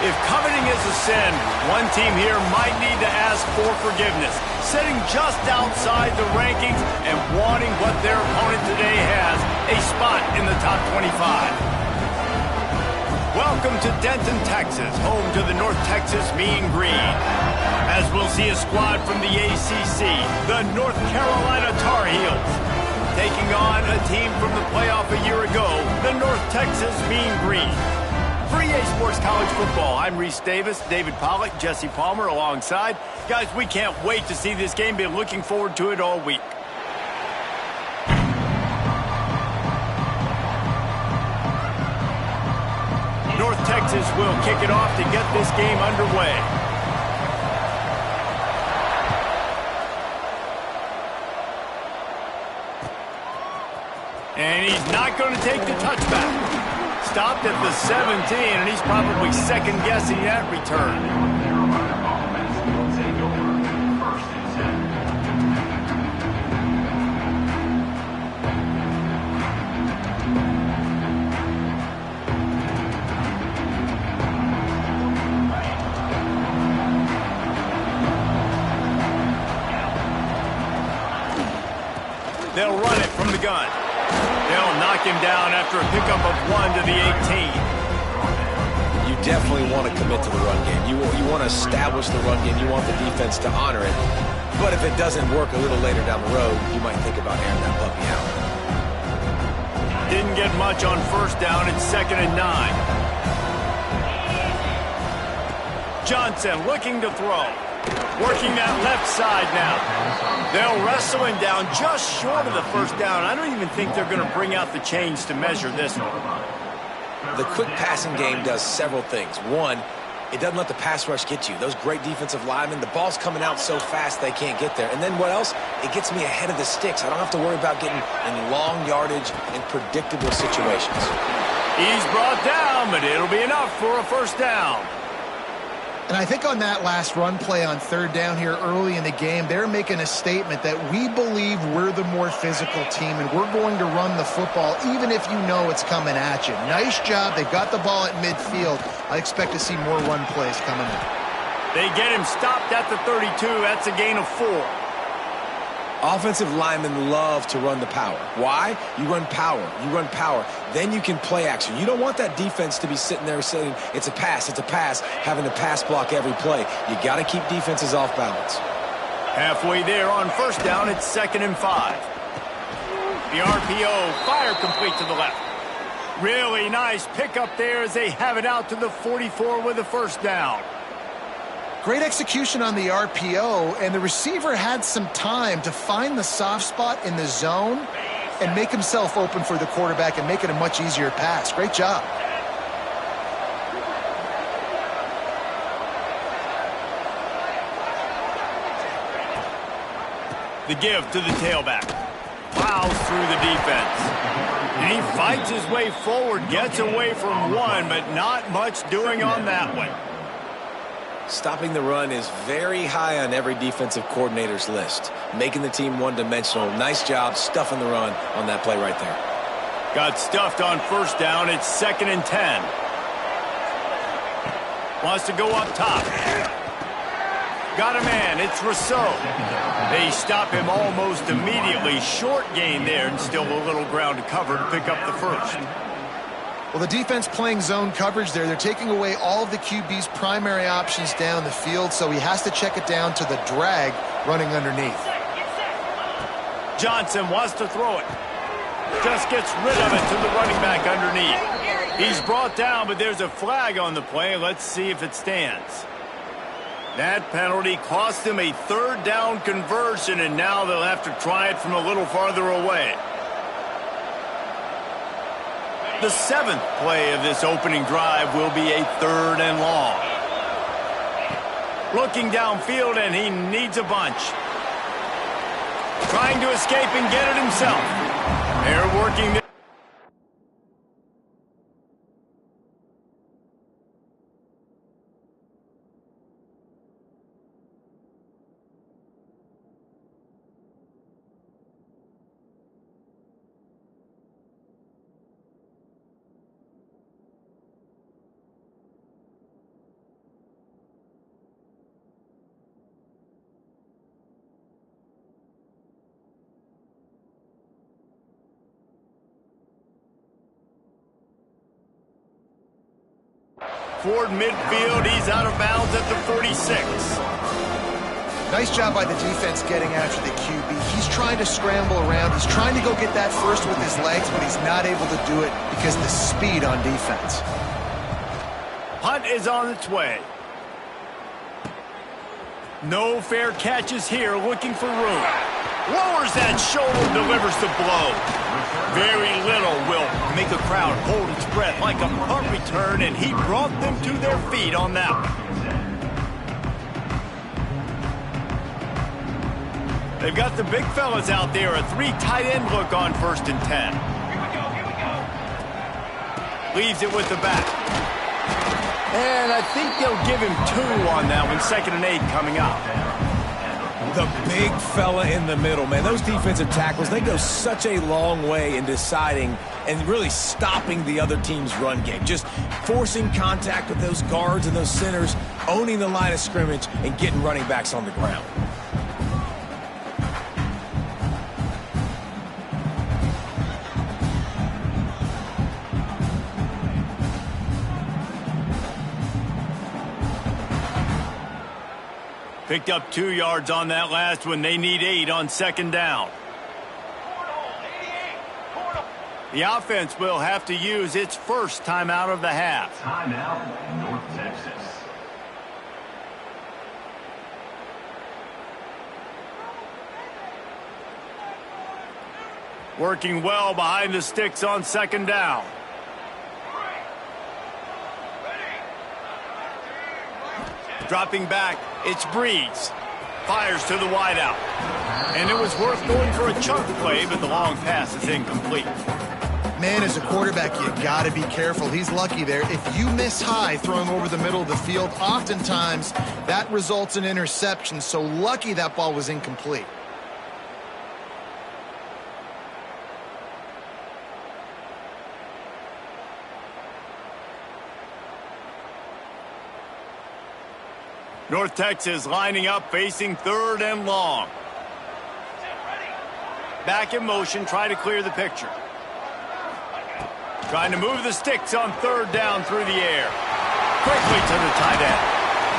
If coveting is a sin, one team here might need to ask for forgiveness, sitting just outside the rankings and wanting what their opponent today has, a spot in the top 25. Welcome to Denton, Texas, home to the North Texas Mean Green. As we'll see a squad from the ACC, the North Carolina Tar Heels, taking on a team from the playoff a year ago, the North Texas Mean Green. For EA Sports College Football, I'm Reese Davis, David Pollack, Jesse Palmer alongside. Guys, we can't wait to see this game. Been looking forward to it all week. North Texas will kick it off to get this game underway. And he's not going to take the touchback. Stopped at the 17, and he's probably second-guessing that return. They'll run it from the gun. They'll knock him down after a pickup of 1 to the 18. You definitely want to commit to the run game. You want to establish the run game. You want the defense to honor it. But if it doesn't work a little later down the road, you might think about airing that puppy out. Didn't get much on first down. It's 2nd and 9. Johnson looking to throw. Working that left side now. They'll wrestle him down just short of the first down. I don't even think they're going to bring out the chains to measure this one. The quick passing game does several things. One, it doesn't let the pass rush get you. Those great defensive linemen, the ball's coming out so fast they can't get there. And then what else? It gets me ahead of the sticks. I don't have to worry about getting in long yardage and predictable situations. He's brought down, but it'll be enough for a first down. And I think on that last run play on 3rd down here early in the game, they're making a statement that we believe we're the more physical team and we're going to run the football even if you know it's coming at you. Nice job. They got the ball at midfield. I expect to see more run plays coming in. They get him stopped at the 32. That's a gain of 4. Offensive linemen love to run the power. Why? You run power. You run power. Then you can play action. You don't want that defense to be sitting there saying, it's a pass, having to pass block every play. You got to keep defenses off balance. Halfway there on first down, it's 2nd and 5. The RPO, fire complete to the left. Really nice pickup there as they have it out to the 44 with a first down. Great execution on the RPO, and the receiver had some time to find the soft spot in the zone and make himself open for the quarterback and make it a much easier pass. Great job. The give to the tailback. Plows through the defense. And he fights his way forward, gets away from one, but not much doing on that one. Stopping the run is very high on every defensive coordinator's list. Making the team one-dimensional. Nice job stuffing the run on that play right there. Got stuffed on first down. It's 2nd and 10. Wants to go up top. Got a man. It's Rousseau. They stop him almost immediately. Short gain there, and still a little ground to cover to pick up the first. Well, the defense playing zone coverage there. They're taking away all of the QB's primary options down the field, so he has to check it down to the drag running underneath. Johnson wants to throw it. Just gets rid of it to the running back underneath. He's brought down, but there's a flag on the play. Let's see if it stands. That penalty cost them a 3rd down conversion, and now they'll have to try it from a little farther away. The 7th play of this opening drive will be a 3rd and long. Looking downfield, and he needs a bunch. Trying to escape and get it himself. They're working. Toward midfield, he's out of bounds at the 46. Nice job by the defense getting after the QB. He's trying to scramble around. He's trying to go get that first with his legs, but he's not able to do it because of the speed on defense. Punt is on its way. No fair catches here, looking for room. Lowers that shoulder, delivers the blow. Very little will make a crowd hold its breath like a punt return, and he brought them to their feet on that one. They've got the big fellas out there, a 3 tight end look on 1st and 10. Leaves it with the back. And I think they'll give him 2 on that one, 2nd and 8 coming up. The big fella in the middle, man. Those defensive tackles, they go such a long way in deciding and really stopping the other team's run game. Just forcing contact with those guards and those centers, owning the line of scrimmage, and getting running backs on the ground. Picked up 2 yards on that last one. They need 8 on 2nd down. The offense will have to use its first timeout of the half. Timeout, North Texas. Working well behind the sticks on 2nd down. Dropping back, it's Breeze. Fires to the wideout. And it was worth going for a chunk play, but the long pass is incomplete. Man, as a quarterback, you got to be careful. He's lucky there. If you miss high throwing over the middle of the field, oftentimes that results in interception. So lucky that ball was incomplete. North Texas lining up, facing 3rd and long. Back in motion, try to clear the picture. Trying to move the sticks on 3rd down through the air. Quickly to the tight end.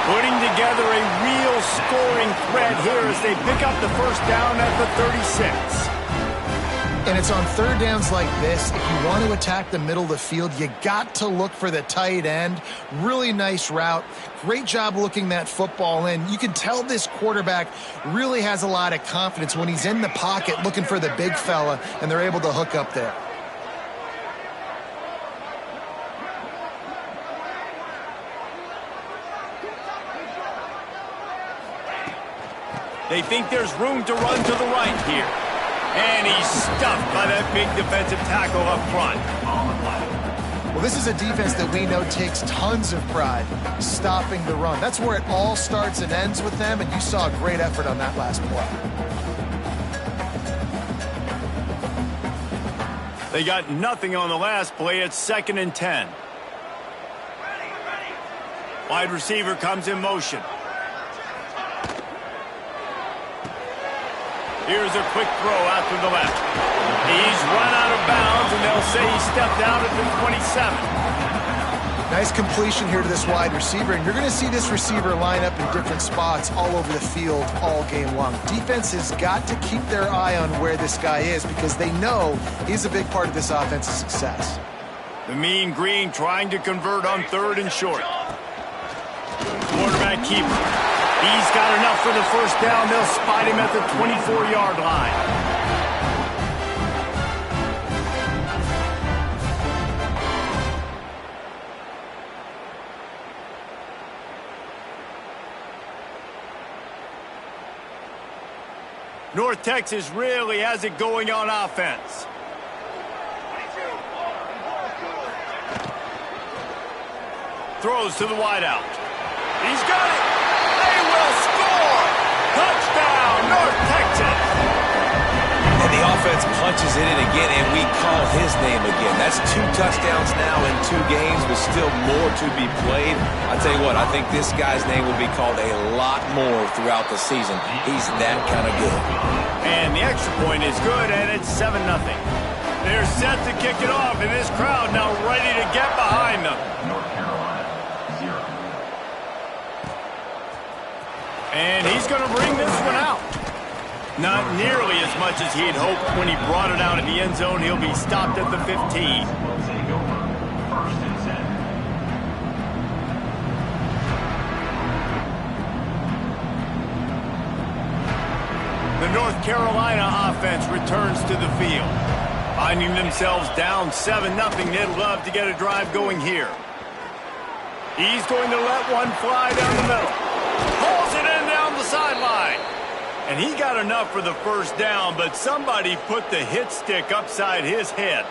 Putting together a real scoring threat here as they pick up the 1st down at the 36. And it's on third downs like this. If you want to attack the middle of the field, you got to look for the tight end. Really nice route. Great job looking that football in. You can tell this quarterback really has a lot of confidence when he's in the pocket looking for the big fella, and they're able to hook up there. They think there's room to run to the right here. And he's stuffed by that big defensive tackle up front. Well, this is a defense that we know takes tons of pride stopping the run. That's where it all starts and ends with them, and you saw a great effort on that last play. They got nothing on the last play. It's 2nd and 10. Wide receiver comes in motion. Here's a quick throw out to the left. He's run out of bounds, and they'll say he stepped out at the 27. Nice completion here to this wide receiver, and you're going to see this receiver line up in different spots all over the field all game long. Defense has got to keep their eye on where this guy is because they know he's a big part of this offense's success. The Mean Green trying to convert on 3rd and short. Quarterback keeper. He's got enough for the first down. They'll spot him at the 24-yard line. North Texas really has it going on offense. Throws to the wideout. He's got it. They will score! Touchdown, North Texas! And the offense punches it in again, and we call his name again. That's 2 touchdowns now in 2 games, but still more to be played. I tell you what, I think this guy's name will be called a lot more throughout the season. He's that kind of good. And the extra point is good, and it's 7-0. They're set to kick it off, and this crowd now ready to get behind them. North Carolina, 0. And he's going to bring this one out. Not nearly as much as he'd hoped when he brought it out in the end zone. He'll be stopped at the 15. Will take over 1st and 10. The North Carolina offense returns to the field. Finding themselves down 7-0, they'd love to get a drive going here. He's going to let one fly down the middle. Pulls it in down the sideline. And he got enough for the first down, but somebody put the hit stick upside his head.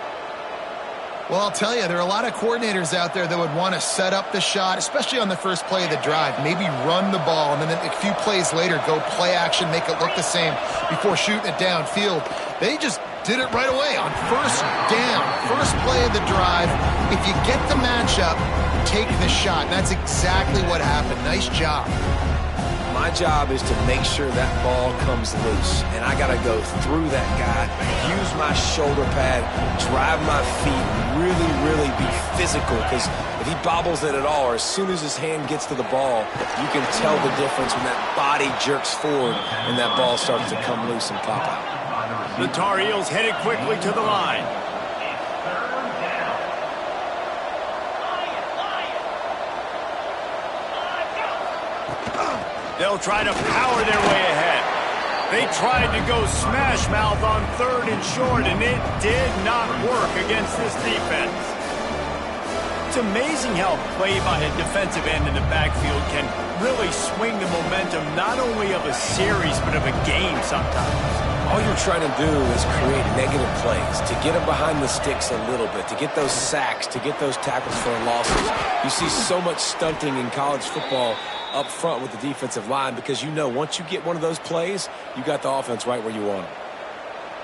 Well, I'll tell you, there are a lot of coordinators out there that would want to set up the shot, especially on the first play of the drive. Maybe run the ball, and then a few plays later, go play action, make it look the same before shooting it downfield. They just did it right away on first down, first play of the drive. If you get the matchup, take the shot. And that's exactly what happened. Nice job. My job is to make sure that ball comes loose, and I got to go through that guy, use my shoulder pad, drive my feet, really be physical, because if he bobbles it at all, or as soon as his hand gets to the ball, you can tell the difference when that body jerks forward and that ball starts to come loose and pop out. The Tar Heels headed quickly to the line. They'll try to power their way ahead. They tried to go smash mouth on 3rd and short, and it did not work against this defense. It's amazing how play by a defensive end in the backfield can really swing the momentum not only of a series but of a game sometimes. All you're trying to do is create negative plays, to get them behind the sticks a little bit, to get those sacks, to get those tackles for losses. You see so much stunting in college football up front with the defensive line because you know once you get one of those plays, you got the offense right where you want them.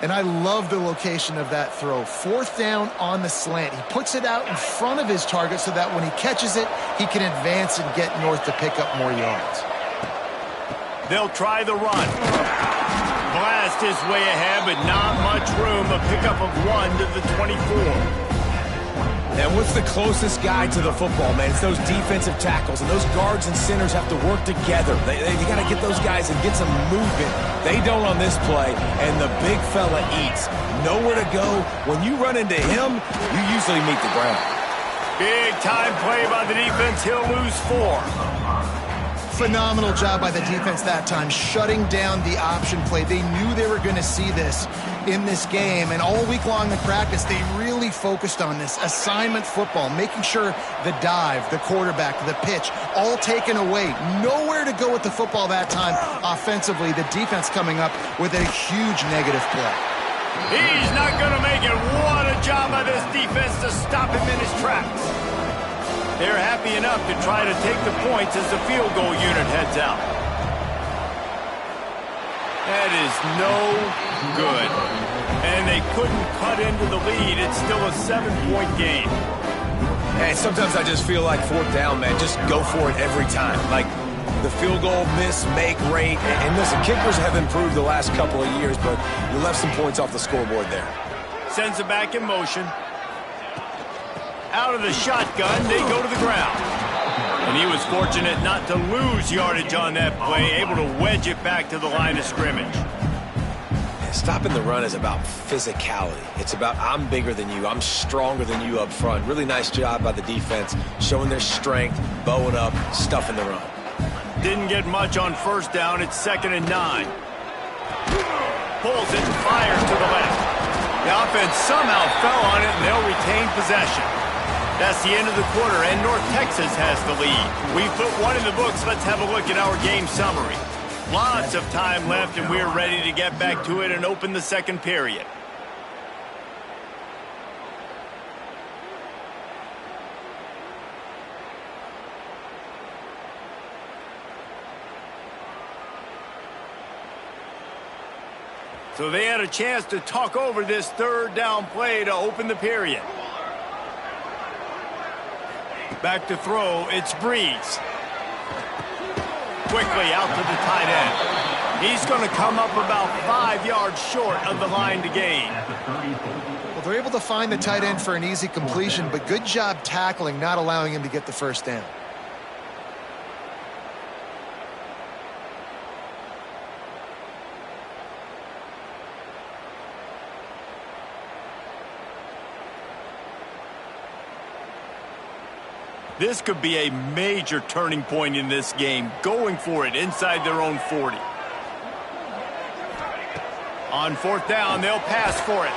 And I love the location of that throw. 4th down on the slant. He puts it out in front of his target so that when he catches it, he can advance and get north to pick up more yards. They'll try the run. Blast his way ahead, but not much room. A pickup of 1 to the 24. And what's the closest guy to the football, man? It's those defensive tackles, and those guards and centers have to work together. You got to get those guys and get some movement. They don't on this play, and the big fella eats. Nowhere to go. When you run into him, you usually meet the ground. Big time play by the defense. He'll lose 4. Phenomenal job by the defense that time, shutting down the option play. They knew they were going to see this in this game, and all week long in practice, they really focused on this assignment football, making sure the dive, the quarterback, the pitch, all taken away. Nowhere to go with the football that time offensively. The defense coming up with a huge negative play. He's not going to make it. What a job by this defense to stop him in his tracks. They're happy enough to try to take the points as the field goal unit heads out. That is no good. And they couldn't cut into the lead. It's still a 7-point game. Hey, sometimes I just feel like 4th down, man. Just go for it every time. Like the field goal miss-make rate. And listen, kickers have improved the last couple of years, but you left some points off the scoreboard there. Sends it back in motion. Out of the shotgun, they go to the ground. And he was fortunate not to lose yardage on that play, able to wedge it back to the line of scrimmage. Stopping the run is about physicality. It's about I'm bigger than you, I'm stronger than you up front. Really nice job by the defense, showing their strength, bowing up, stuffing the run. Didn't get much on 1st down. It's 2nd and 9. Pulls it and fires to the left. The offense somehow fell on it, and they'll retain possession. That's the end of the quarter, and North Texas has the lead. We've put 1 in the books. Let's have a look at our game summary. Lots of time left, and we're ready to get back to it and open the 2nd period. So they had a chance to talk over this 3rd down play to open the period. Back to throw, it's Breeze. Quickly out to the tight end. He's going to come up about 5 yards short of the line to gain. Well, they're able to find the tight end for an easy completion, but good job tackling, not allowing him to get the 1st down. This could be a major turning point in this game, going for it inside their own 40. On 4th down, they'll pass for it.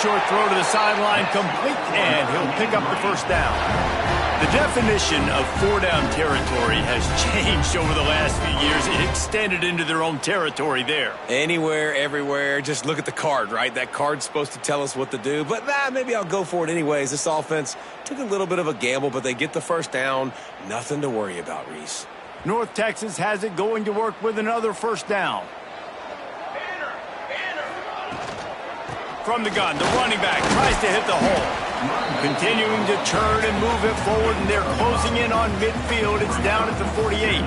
Short throw to the sideline, complete, and he'll pick up the 1st down. The definition of 4-down territory has changed over the last few years. It extended into their own territory there. Anywhere, everywhere, just look at the card, right? That card's supposed to tell us what to do, but maybe I'll go for it anyways. This offense took a little bit of a gamble, but they get the 1st down. Nothing to worry about, Reese. North Texas has it going to work with another 1st down. From the gun, the running back tries to hit the hole. Continuing to turn and move it forward, and they're closing in on midfield. It's down at the 48.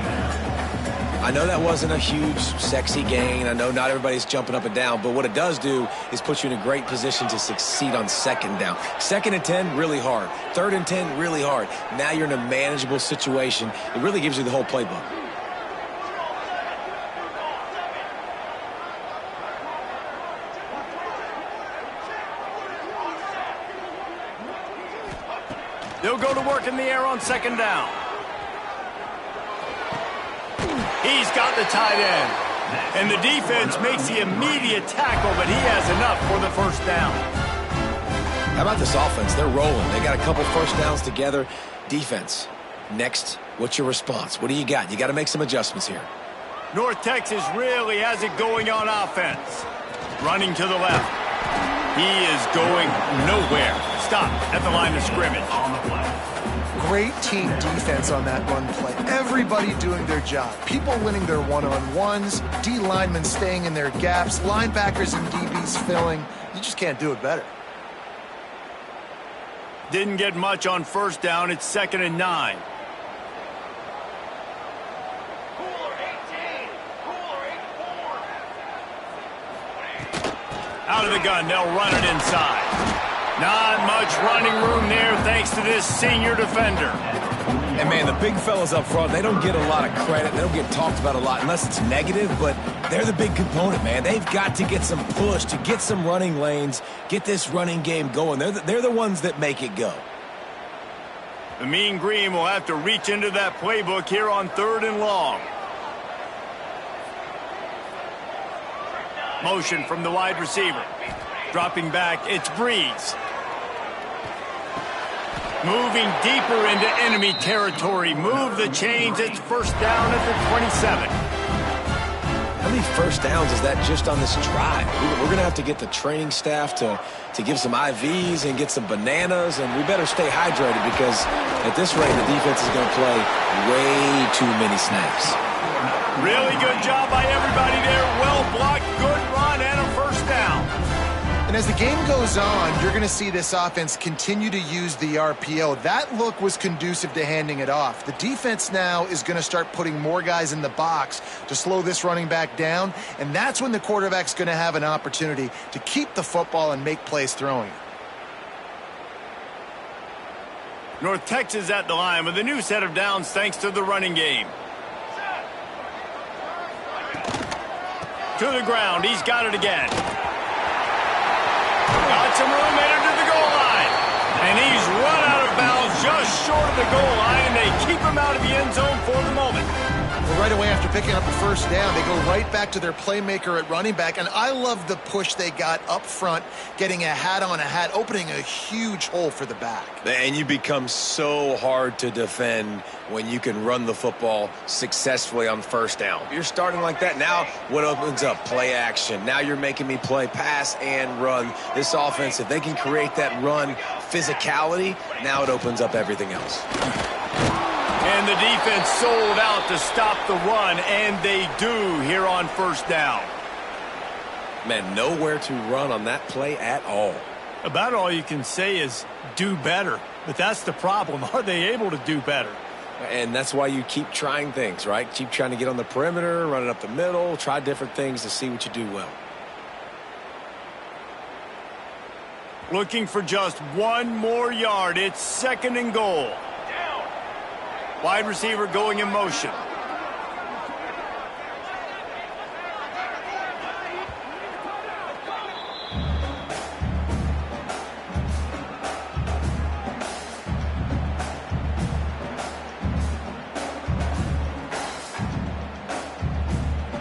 I know that wasn't a huge, sexy gain. I know not everybody's jumping up and down, but what it does do is put you in a great position to succeed on 2nd down. 2nd and 10, really hard. 3rd and 10, really hard. Now you're in a manageable situation. It really gives you the whole playbook. They'll go to work in the air on 2nd down. He's got the tight end. And the defense makes the immediate tackle, but he has enough for the 1st down. How about this offense? They're rolling. They got a couple 1st downs together. Defense. Next, what's your response? What do you got? You got to make some adjustments here. North Texas really has it going on offense. Running to the left. He is going nowhere. Stop at the line of scrimmage. Great team defense on that run play. Everybody doing their job. People winning their one-on-ones, D linemen staying in their gaps, linebackers and DBs filling. You just can't do it better. Didn't get much on 1st down. It's 2nd and 9. Out of the gun, they'll run it inside. Not much running room there thanks to this senior defender. And, man, the big fellas up front, they don't get a lot of credit. They don't get talked about a lot unless it's negative, but they're the big component, man. They've got to get some push to get some running lanes, get this running game going. They're the ones that make it go. The Mean Green will have to reach into that playbook here on 3rd and long. Motion from the wide receiver. Dropping back, it's Breeze. Moving deeper into enemy territory. Move the chains. It's 1st down at the 27. How many first downs is that just on this drive? We're going to have to get the training staff to give some IVs and get some bananas, and we better stay hydrated because at this rate, the defense is going to play way too many snaps. Really good job by everybody there. Well blocked, good run, and a 1st down. And as the game goes on, you're going to see this offense continue to use the RPO. That look was conducive to handing it off. The defense now is going to start putting more guys in the box to slow this running back down, and that's when the quarterback's going to have an opportunity to keep the football and make plays throwing it. North Texas at the line with a new set of downs thanks to the running game. To the ground, he's got it again. Got some room, headed to the goal line. And he's run out of bounds just short of the goal line, and they keep him out of the end zone for the moment. Well, right away after picking up the 1st down, they go right back to their playmaker at running back, and I love the push they got up front, getting a hat on a hat, opening a huge hole for the back. And you become so hard to defend when you can run the football successfully on 1st down. You're starting like that. Now what opens up? Play action. Now you're making me play pass and run. This offense, if they can create that run physicality, now it opens up everything else. And the defense sold out to stop the run, and they do here on 1st down. Man, nowhere to run on that play at all. About all you can say is do better. But that's the problem. Are they able to do better? And that's why you keep trying things, right? Keep trying to get on the perimeter, run it up the middle, try different things to see what you do well. Looking for just 1 more yard. It's 2nd and goal. Wide receiver going in motion.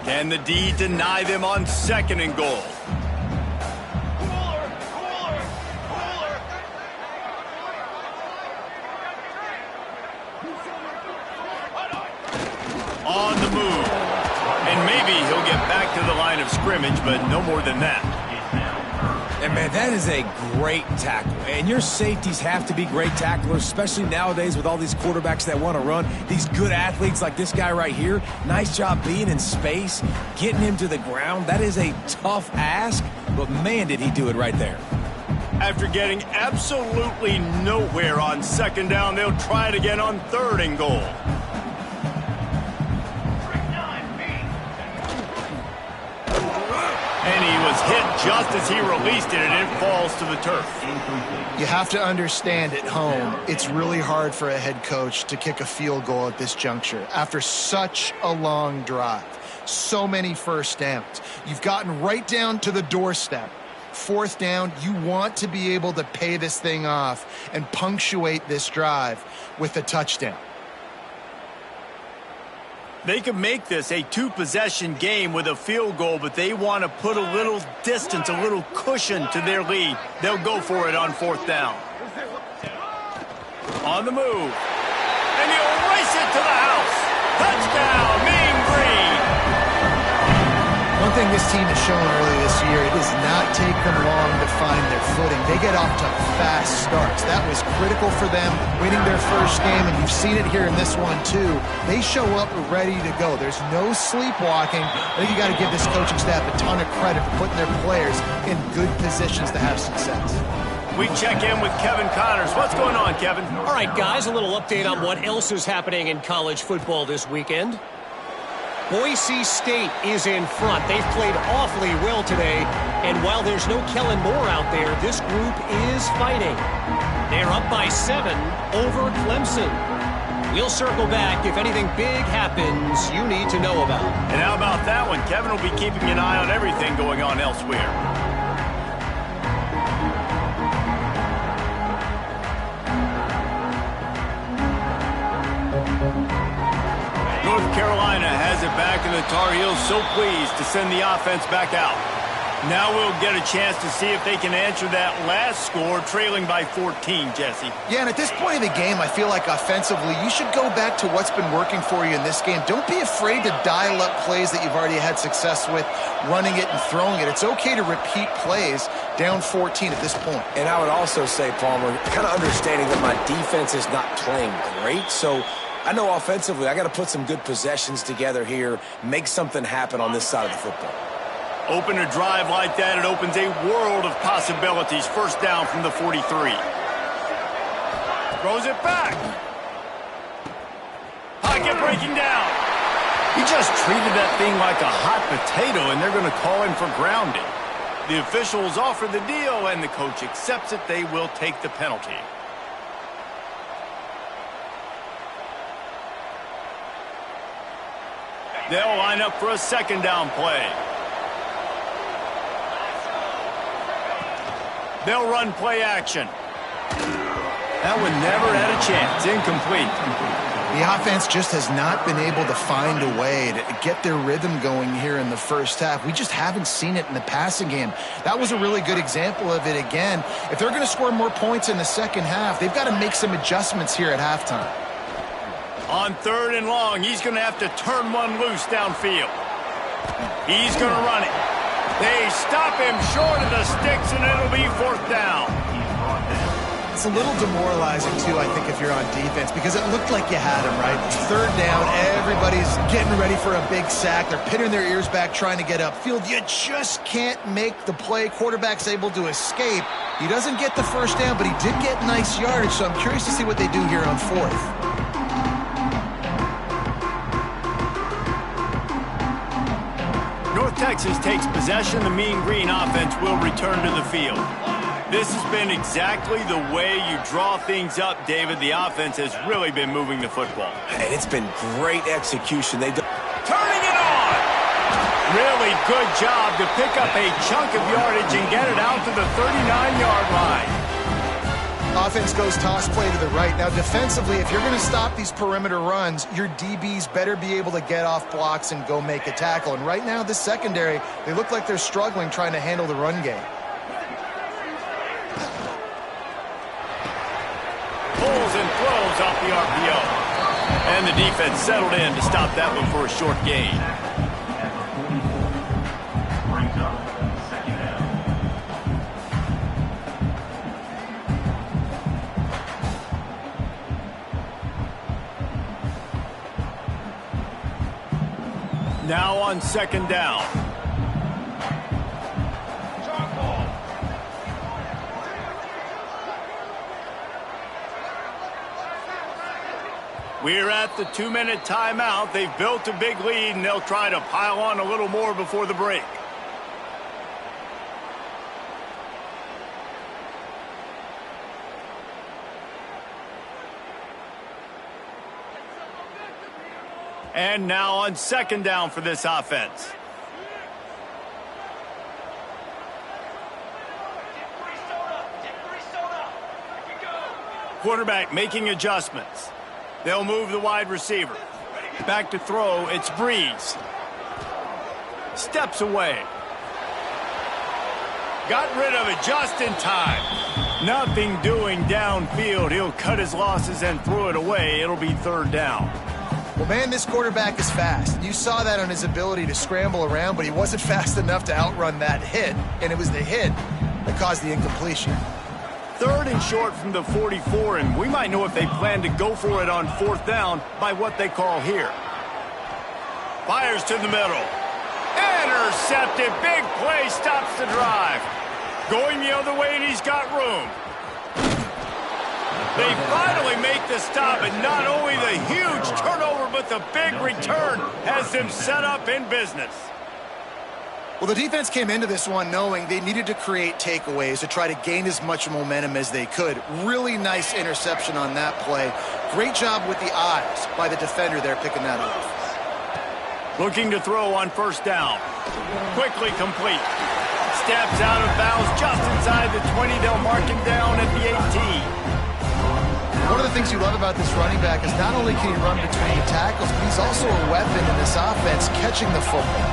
Can the D deny them on 2nd and goal? On the move. And maybe he'll get back to the line of scrimmage, but no more than that. And, man, that is a great tackle. And your safeties have to be great tacklers, especially nowadays with all these quarterbacks that want to run. These good athletes like this guy right here, nice job being in space, getting him to the ground. That is a tough ask, but, man, did he do it right there. After getting absolutely nowhere on 2nd down, they'll try it again on 3rd and goal. And he was hit just as he released it, and it falls to the turf. You have to understand at home, it's really hard for a head coach to kick a field goal at this juncture after such a long drive. So many 1st downs. You've gotten right down to the doorstep. 4th down, you want to be able to pay this thing off and punctuate this drive with a touchdown. They can make this a 2-possession game with a field goal, but they want to put a little distance, a little cushion to their lead. They'll go for it on 4th down. On the move. And he'll race it to the house. Touchdown, Mean Green. One thing this team has shown early this year, it does not take them long to find their footing. They get off to fast starts. That was critical for them, winning their 1st game, and you've seen it here in this one too. They show up ready to go. There's no sleepwalking. I think you got to give this coaching staff a ton of credit for putting their players in good positions to have success. We check in with Kevin Connors. What's going on, Kevin? All right, guys, a little update on what else is happening in college football this weekend. Boise State is in front. They've played awfully well today, and while there's no Kellen Moore out there, this group is fighting. They're up by 7 over Clemson. We'll circle back if anything big happens you need to know about. And how about that one? Kevin will be keeping an eye on everything going on elsewhere. North Carolina has it back, and the Tar Heels so pleased to send the offense back out. Now we'll get a chance to see if they can answer that last score, trailing by 14, Jesse. Yeah, and at this point of the game, I feel like offensively, you should go back to what's been working for you in this game. Don't be afraid to dial up plays that you've already had success with, running it and throwing it. It's okay to repeat plays down 14 at this point. And I would also say, Palmer, kind of understanding that my defense is not playing great, so I know offensively I got to put some good possessions together here, make something happen on this side of the football. Open a drive like that, it opens a world of possibilities. First down from the 43. Throws it back. Pocket breaking down. He just treated that thing like a hot potato, and they're going to call him for grounding. The officials offer the deal, and the coach accepts it. They will take the penalty. They'll line up for a second down play. They'll run play action. That one never had a chance. Incomplete. The offense just has not been able to find a way to get their rhythm going here in the first half. We just haven't seen it in the passing game. That was a really good example of it again. If they're going to score more points in the second half, they've got to make some adjustments here at halftime. On 3rd and long, he's going to have to turn one loose downfield. He's going to run it. They stop him short of the sticks, and it'll be 4th down. It's a little demoralizing, too, I think, if you're on defense, because it looked like you had him, right? 3rd down, everybody's getting ready for a big sack. They're pinning their ears back, trying to get upfield. You just can't make the play. Quarterback's able to escape. He doesn't get the first down, but he did get nice yardage, so I'm curious to see what they do here on 4th. Texas takes possession. The Mean Green offense will return to the field. This has been exactly the way you draw things up, David. The offense has really been moving the football. And it's been great execution. Turning it on! Really good job to pick up a chunk of yardage and get it out to the 39-yard line. Offense goes toss play to the right. Now, defensively, if you're going to stop these perimeter runs, your DBs better be able to get off blocks and go make a tackle. And right now, this secondary, they look like they're struggling trying to handle the run game. Pulls and throws off the RPO. And the defense settled in to stop that one for a short gain. Brings up 2nd down. Now on 2nd down. We're at the 2-minute timeout. They've built a big lead, and they'll try to pile on a little more before the break. And now on 2nd down for this offense. Quarterback making adjustments. They'll move the wide receiver. Back to throw, it's Breeze. Steps away. Got rid of it just in time. Nothing doing downfield. He'll cut his losses and throw it away. It'll be 3rd down. Well, man, this quarterback is fast. You saw that on his ability to scramble around, but he wasn't fast enough to outrun that hit, and it was the hit that caused the incompletion. 3rd and short from the 44, and we might know if they plan to go for it on 4th down by what they call here. Fires to the middle. Intercepted. Big play stops the drive. Going the other way, and he's got room. They finally make the stop, and not only the huge turnover, but the big return has them set up in business. Well, the defense came into this one knowing they needed to create takeaways to try to gain as much momentum as they could. Really nice interception on that play. Great job with the eyes by the defender there picking that off. Looking to throw on first down. Quickly complete. Steps out of bounds just inside the 20. They'll mark him down at the 18. One of the things you love about this running back is not only can he run between tackles, but he's also a weapon in this offense catching the football.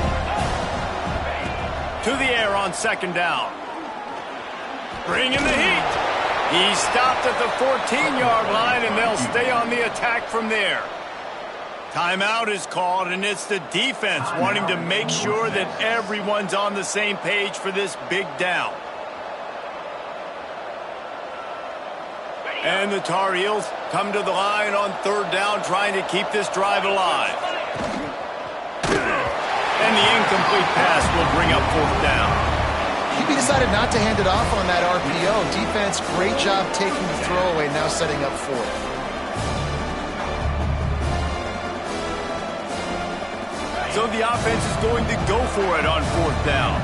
To the air on second down. Bringing the heat. He stopped at the 14-yard line, and they'll stay on the attack from there. Timeout is called, and it's the defense wanting to make sure that everyone's on the same page for this big down. And the Tar Heels come to the line on third down, trying to keep this drive alive. And the incomplete pass will bring up fourth down. He decided not to hand it off on that RPO. Defense, great job taking the throwaway, now setting up fourth. So the offense is going to go for it on fourth down.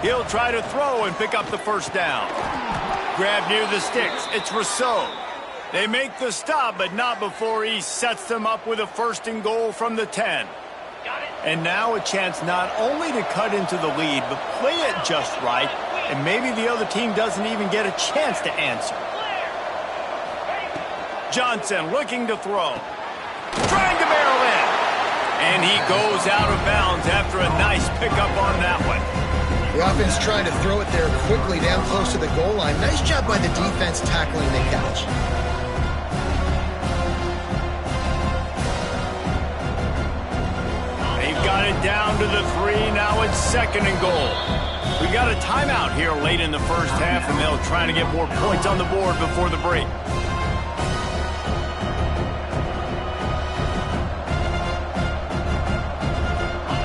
He'll try to throw and pick up the first down. Grab near the sticks. It's Rousseau. They make the stop, but not before he sets them up with a first and goal from the 10. And now a chance not only to cut into the lead, but play it just right, and maybe the other team doesn't even get a chance to answer. Johnson looking to throw. Trying to barrel in. And he goes out of bounds after a nice pickup on that one. The offense trying to throw it there quickly down close to the goal line. Nice job by the defense tackling the catch. They've got it down to the 3. Now it's second and goal. We got a timeout here late in the first half, and they'll try to get more points on the board before the break.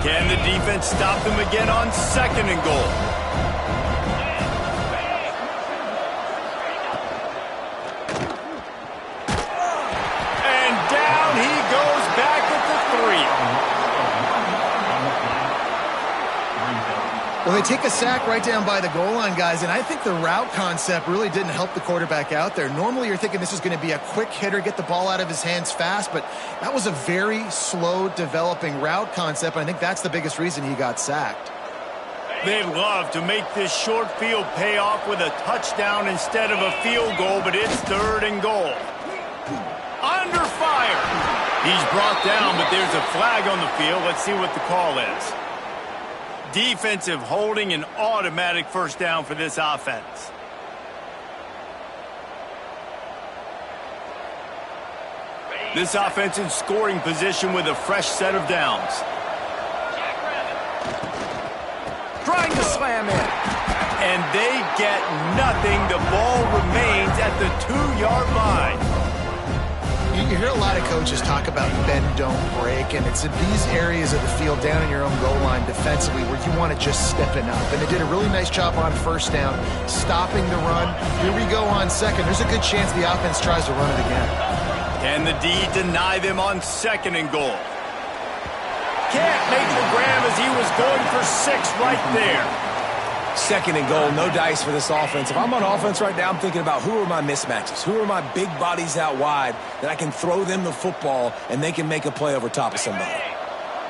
Can the defense stop them again on second and goal? And down he goes back at the 3. Well, they take a sack right down by the goal line, guys, and I think the route concept really didn't help the quarterback out there. Normally you're thinking this is going to be a quick hitter, get the ball out of his hands fast, but that was a very slow developing route concept, and I think that's the biggest reason he got sacked. They'd love to make this short field pay off with a touchdown instead of a field goal, but it's third and goal. Under fire. He's brought down, but there's a flag on the field. Let's see what the call is. Defensive holding, an automatic first down for this offense. This offense in scoring position with a fresh set of downs. Trying to slam in. And they get nothing. The ball remains at the 2-yard line. You hear a lot of coaches talk about bend, don't break, and it's in these areas of the field down in your own goal line defensively where you want to just stiffen up. And they did a really nice job on first down, stopping the run. Here we go on second. There's a good chance the offense tries to run it again. Can the D deny them on second and goal? Can't make the grab as he was going for 6 right there. Second and goal, no dice for this offense. If I'm on offense right now, I'm thinking about who are my mismatches? Who are my big bodies out wide that I can throw them the football and they can make a play over top of somebody?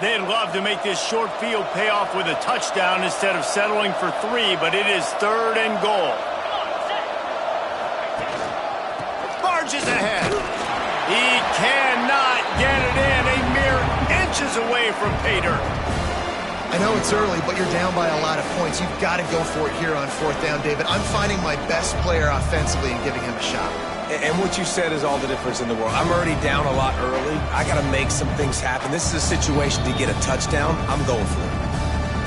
They'd love to make this short field pay off with a touchdown instead of settling for 3, but it is third and goal. Barges ahead. He cannot get it in. A mere inches away from pay dirt. I know it's early, but you're down by a lot of points. You've got to go for it here on fourth down, David. I'm finding my best player offensively and giving him a shot. And what you said is all the difference in the world. I'm already down a lot early. I got to make some things happen. This is a situation to get a touchdown. I'm going for it.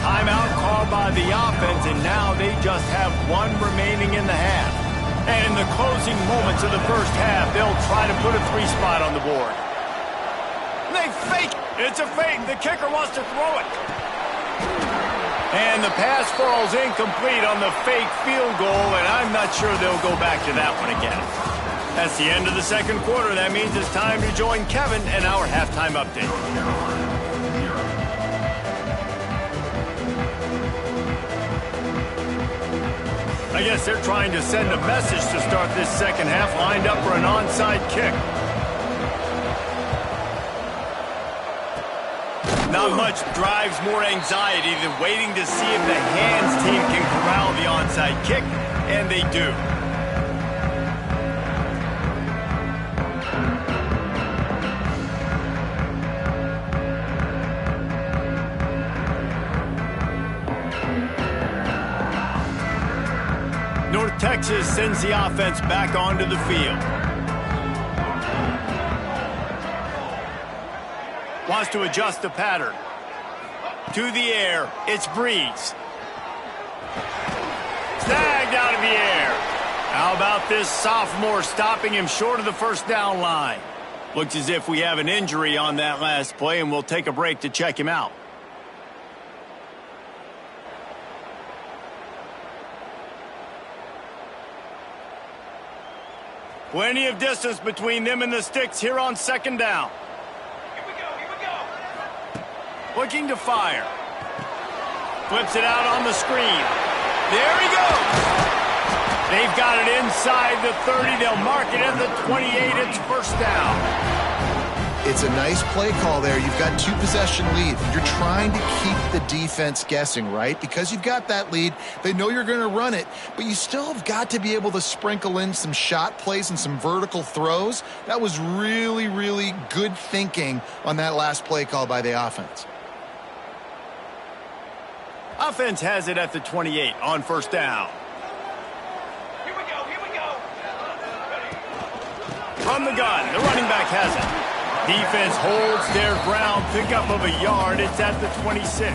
Timeout called by the offense, and now they just have 1 remaining in the half. And in the closing moments of the first half, they'll try to put a 3 spot on the board. They fake. It's a fake. The kicker wants to throw it. And the pass falls incomplete on the fake field goal, and I'm not sure they'll go back to that one again. That's the end of the second quarter. That means it's time to join Kevin and our halftime update. I guess they're trying to send a message to start this second half, lined up for an onside kick. Not much drives more anxiety than waiting to see if the hands team can corral the onside kick, and they do. North Texas sends the offense back onto the field. Wants to adjust the pattern. To the air, it's Breeze. Snagged out of the air. How about this sophomore stopping him short of the first down line? Looks as if we have an injury on that last play, and we'll take a break to check him out. Plenty of distance between them and the sticks here on second down. Looking to fire. Flips it out on the screen. There he goes. They've got it inside the 30. They'll mark it at the 28. It's first down. It's a nice play call there. You've got 2-possession lead. You're trying to keep the defense guessing, right? Because you've got that lead. They know you're going to run it, but you still have got to be able to sprinkle in some shot plays and some vertical throws. That was really, really good thinking on that last play call by the offense. Offense has it at the 28 on first down. Here we go. From the gun, the running back has it. Defense holds their ground, pickup of a yard. It's at the 26.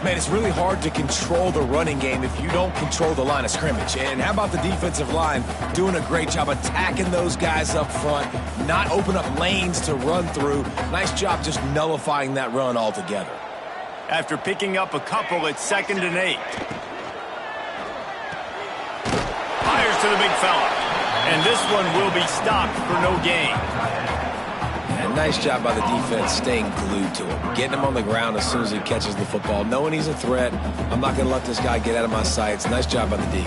Man, it's really hard to control the running game if you don't control the line of scrimmage. And how about the defensive line doing a great job attacking those guys up front, not open up lanes to run through. Nice job just nullifying that run altogether. After picking up a couple, it's 2nd and 8. Fires to the big fella. And this one will be stopped for no gain. And nice job by the defense staying glued to him. Getting him on the ground as soon as he catches the football. Knowing he's a threat. I'm not going to let this guy get out of my sights. Nice job by the D.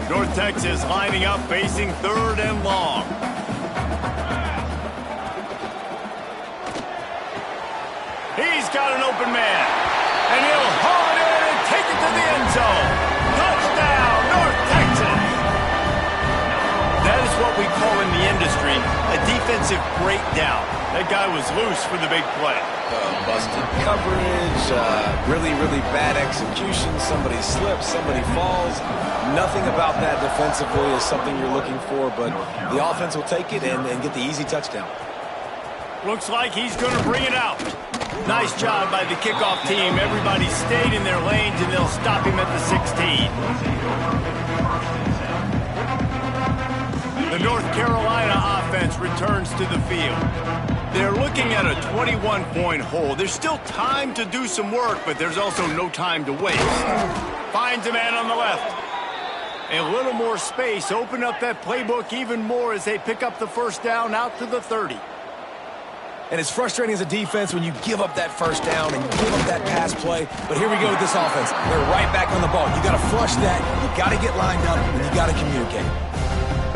North Texas lining up, facing 3rd and long. He's got an open man, and he'll haul it in and take it to the end zone. Touchdown, North Texas. That is what we call in the industry a defensive breakdown. That guy was loose for the big play. Busted coverage, really, really bad execution. Somebody slips, somebody falls. Nothing about that defensively is something you're looking for, but the offense will take it and get the easy touchdown. Looks like he's going to bring it out. Nice job by the kickoff team. Everybody stayed in their lanes, and they'll stop him at the 16. The North Carolina offense returns to the field. They're looking at a 21-point hole. There's still time to do some work, but there's also no time to waste. Finds a man on the left. A little more space. Open up that playbook even more as they pick up the first down out to the 30. And it's frustrating as a defense when you give up that first down and you give up that pass play. But here we go with this offense. They're right back on the ball. You got to flush that. You got to get lined up, and you got to communicate.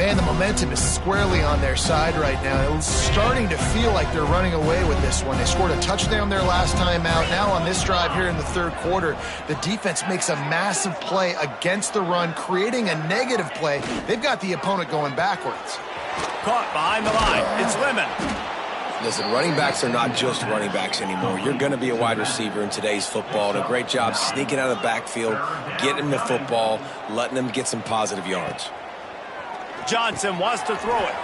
Man, the momentum is squarely on their side right now. It's starting to feel like they're running away with this one. They scored a touchdown their last time out. Now on this drive here in the third quarter, the defense makes a massive play against the run, creating a negative play. They've got the opponent going backwards. Caught behind the line. It's Lemon. Listen, running backs are not just running backs anymore. You're going to be a wide receiver in today's football. And a great job sneaking out of the backfield, getting the football, letting them get some positive yards. Johnson wants to throw it.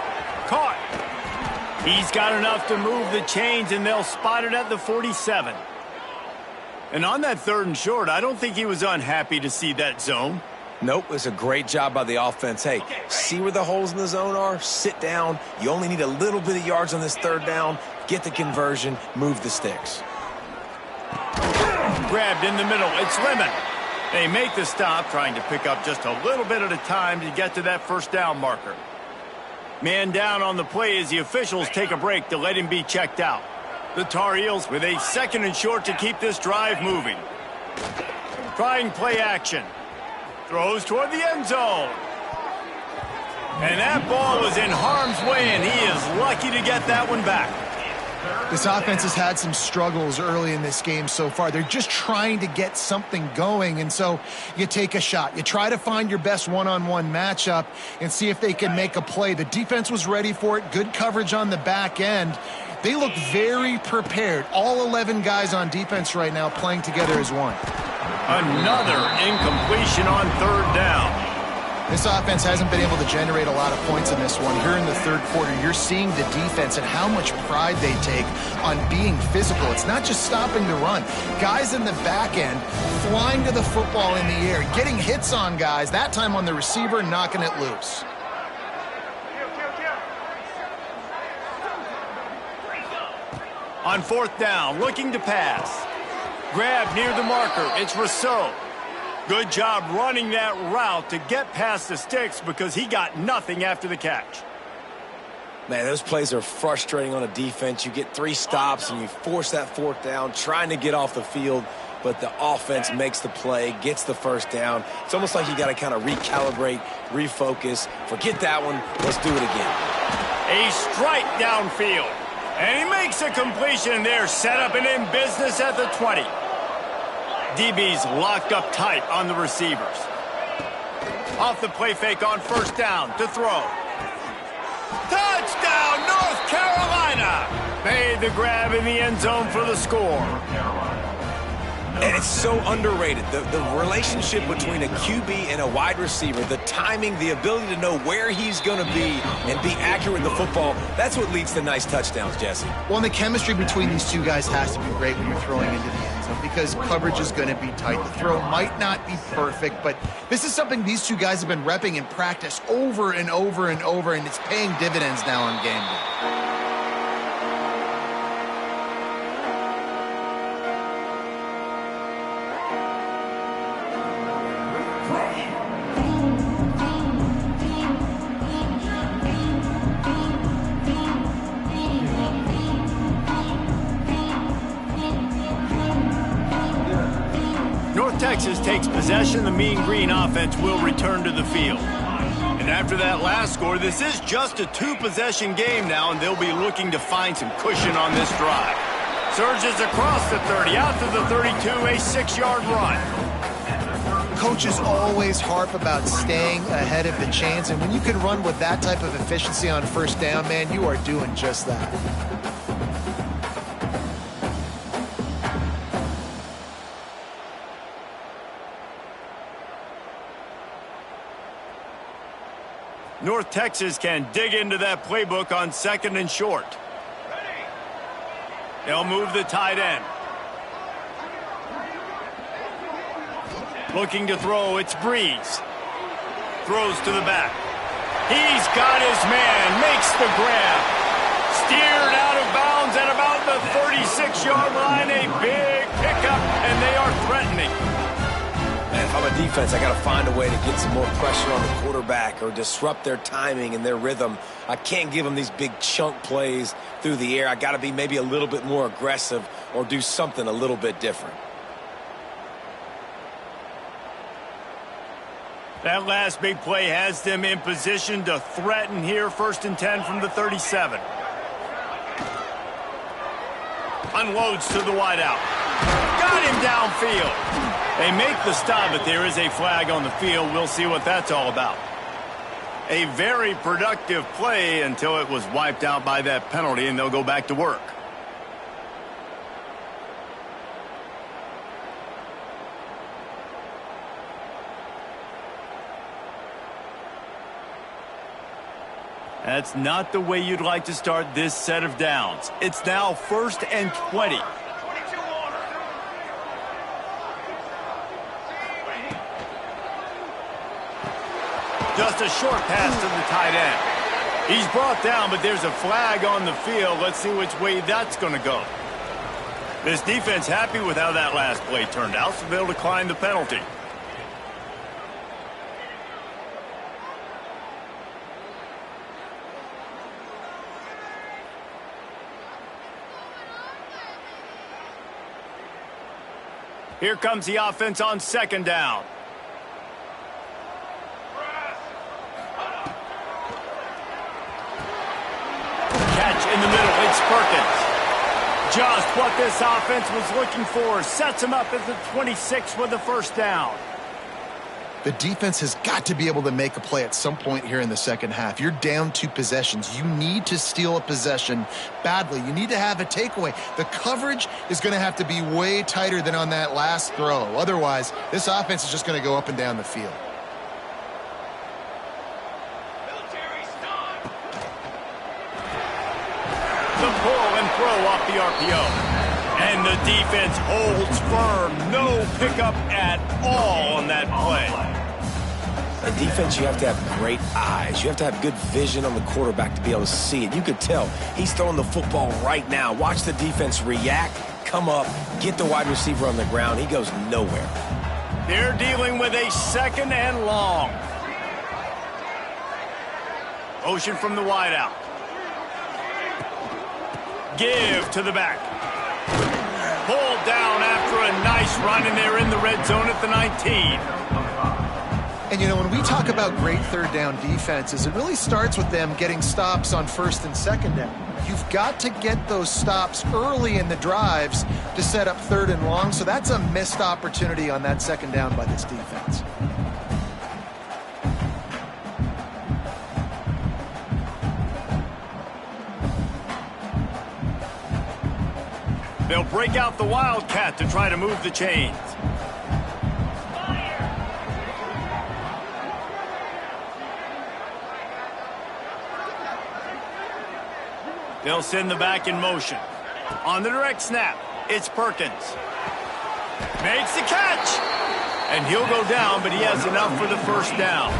Caught. He's got enough to move the chains, and they'll spot it at the 47. And on that 3rd and short, I don't think he was unhappy to see that zone. Nope, it's a great job by the offense. Hey, see where the holes in the zone are? Sit down. You only need a little bit of yards on this 3rd down. Get the conversion. Move the sticks. grabbed in the middle. It's Lemon. They make the stop, trying to pick up just a little bit at a time to get to that first down marker. Man down on the play as the officials take a break to let him be checked out. The Tar Heels with a 2nd and short to keep this drive moving. Trying play action. Throws toward the end zone. And that ball was in harm's way, and he is lucky to get that one back. This offense has had some struggles early in this game so far. They're just trying to get something going, and so you take a shot. You try to find your best one-on-one matchup and see if they can make a play. The defense was ready for it. Good coverage on the back end. They look very prepared. All 11 guys on defense right now playing together as one. Another incompletion on 3rd down. This offense hasn't been able to generate a lot of points in this one. Here in the 3rd quarter, you're seeing the defense and how much pride they take on being physical. It's not just stopping the run. Guys in the back end flying to the football in the air, getting hits on guys, that time on the receiver, knocking it loose. On 4th down, looking to pass. Grab near the marker. It's Rousseau. Good job running that route to get past the sticks because he got nothing after the catch. Man, those plays are frustrating on a defense. You get 3 stops and you force that 4th down, trying to get off the field, but the offense makes the play, gets the first down. It's almost like you got to kind of recalibrate, refocus. Forget that one. Let's do it again. A strike downfield. And he makes a completion there, set up and in business at the 20. DB's locked up tight on the receivers. Off the play fake on 1st down to throw. Touchdown, North Carolina! Made the grab in the end zone for the score. And it's so underrated. The relationship between a QB and a wide receiver, the timing, the ability to know where he's going to be and be accurate with the football, that's what leads to nice touchdowns, Jesse. Well, and the chemistry between these two guys has to be great when you're throwing into the end zone because coverage is going to be tight. The throw might not be perfect, but this is something these two guys have been repping in practice over and over and over, and it's paying dividends now on game day. Texas takes possession. The Mean Green offense will return to the field. And after that last score, this is just a 2-possession game now, and they'll be looking to find some cushion on this drive. Surges across the 30, out to the 32, a 6-yard run. Coaches always harp about staying ahead of the chains, and when you can run with that type of efficiency on 1st down, man, you are doing just that. North Texas can dig into that playbook on 2nd and short. They'll move the tight end. Looking to throw, it's Breeze. Throws to the back. He's got his man, makes the grab. Steered out of bounds at about the 36-yard line. A big pickup, and they are threatening. Man, if I'm a defense, I got to find a way to get some more pressure on the quarterback or disrupt their timing and their rhythm. I can't give them these big chunk plays through the air. I got to be maybe a little bit more aggressive or do something a little bit different. That last big play has them in position to threaten here. 1st and 10 from the 37. Unloads to the wideout. Got him downfield. They make the stop, but there is a flag on the field. We'll see what that's all about. A very productive play until it was wiped out by that penalty, and they'll go back to work. That's not the way you'd like to start this set of downs. It's now 1st and 20. Just a short pass to the tight end. He's brought down, but there's a flag on the field. Let's see which way that's going to go. This defense happy with how that last play turned out, so they'll decline the penalty. Here comes the offense on second down. Catch in the middle, it's Perkins. Just what this offense was looking for. Sets him up at the 26 with the first down. The defense has got to be able to make a play at some point here in the second half. You're down 2 possessions. You need to steal a possession badly. You need to have a takeaway. The coverage is going to have to be way tighter than on that last throw. Otherwise, this offense is just going to go up and down the field. The pull and throw off the RPO. And the defense holds firm. No pickup at all on that play. A defense, you have to have great eyes. You have to have good vision on the quarterback to be able to see it. You could tell he's throwing the football right now. Watch the defense react, come up, get the wide receiver on the ground. He goes nowhere. They're dealing with a second and long. Motion from the wideout. Give to the back. Pulled down after a nice run, and they're in the red zone at the 19. And, you know, when we talk about great third down defenses, it really starts with them getting stops on first and second down. You've got to get those stops early in the drives to set up third and long, so that's a missed opportunity on that second down by this defense. They'll break out the Wildcat to try to move the chains. They'll send the back in motion. On the direct snap, it's Perkins. Makes the catch. And he'll go down, but he has enough for the first down.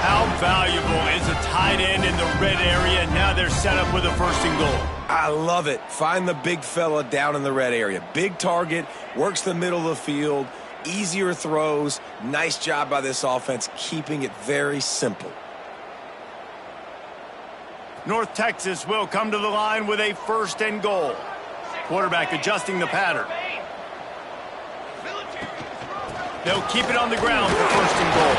How valuable is a tight end in the red area? Now they're set up with a first and goal. I love it. Find the big fella down in the red area. Big target, works the middle of the field, easier throws. Nice job by this offense, keeping it very simple. North Texas will come to the line with a first and goal. Quarterback adjusting the pattern. They'll keep it on the ground for first and goal.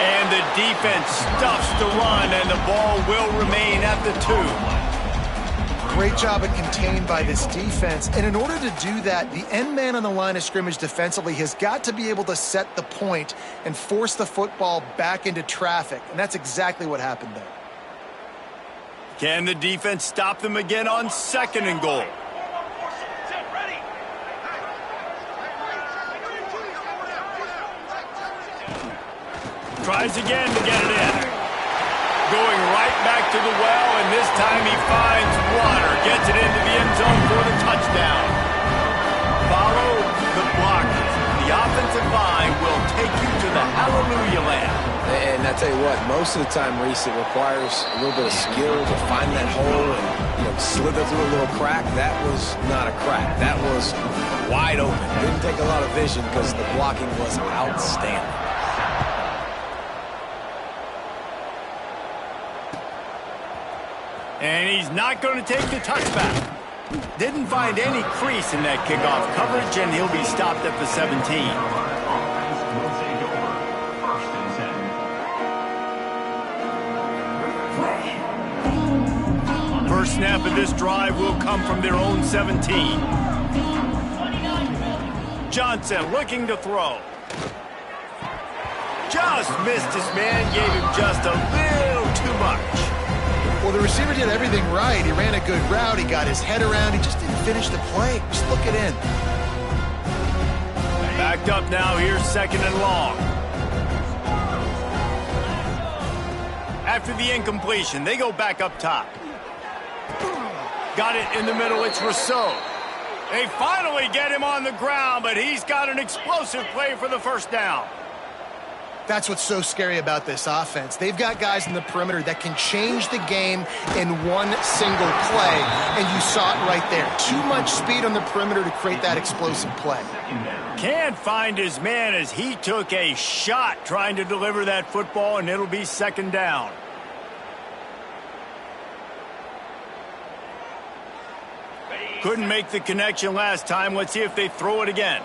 And the defense stuffs the run, and the ball will remain at the 2. Great job at contained by this defense. And in order to do that, the end man on the line of scrimmage defensively has got to be able to set the point and force the football back into traffic. And that's exactly what happened there. Can the defense stop them again on second and goal? Tries again to get it in. Going right back to the well, and this time he finds water. Gets it into the end zone for the touchdown. Follow the blockers. The offensive line will take you to the hallelujah land. And I tell you what, most of the time, Reese, it requires a little bit of skill to find that hole and, slither through a little crack. That was not a crack. That was wide open. Didn't take a lot of vision because the blocking was outstanding. And he's not going to take the touchback. Didn't find any crease in that kickoff coverage, and he'll be stopped at the 17. First snap of this drive will come from their own 17. Johnson looking to throw. Just missed his man, gave him just a little too much. Well, the receiver did everything right. He ran a good route. He got his head around. He just didn't finish the play. Just look it in. Backed up now. Here's second and long. After the incompletion, they go back up top. Got it in the middle. It's Rousseau. They finally get him on the ground, but he's got an explosive play for the first down. That's what's so scary about this offense. They've got guys in the perimeter that can change the game in one single play, and you saw it right there. Too much speed on the perimeter to create that explosive play. Can't find his man as he took a shot trying to deliver that football, and it'll be second down. Couldn't make the connection last time. Let's see if they throw it again.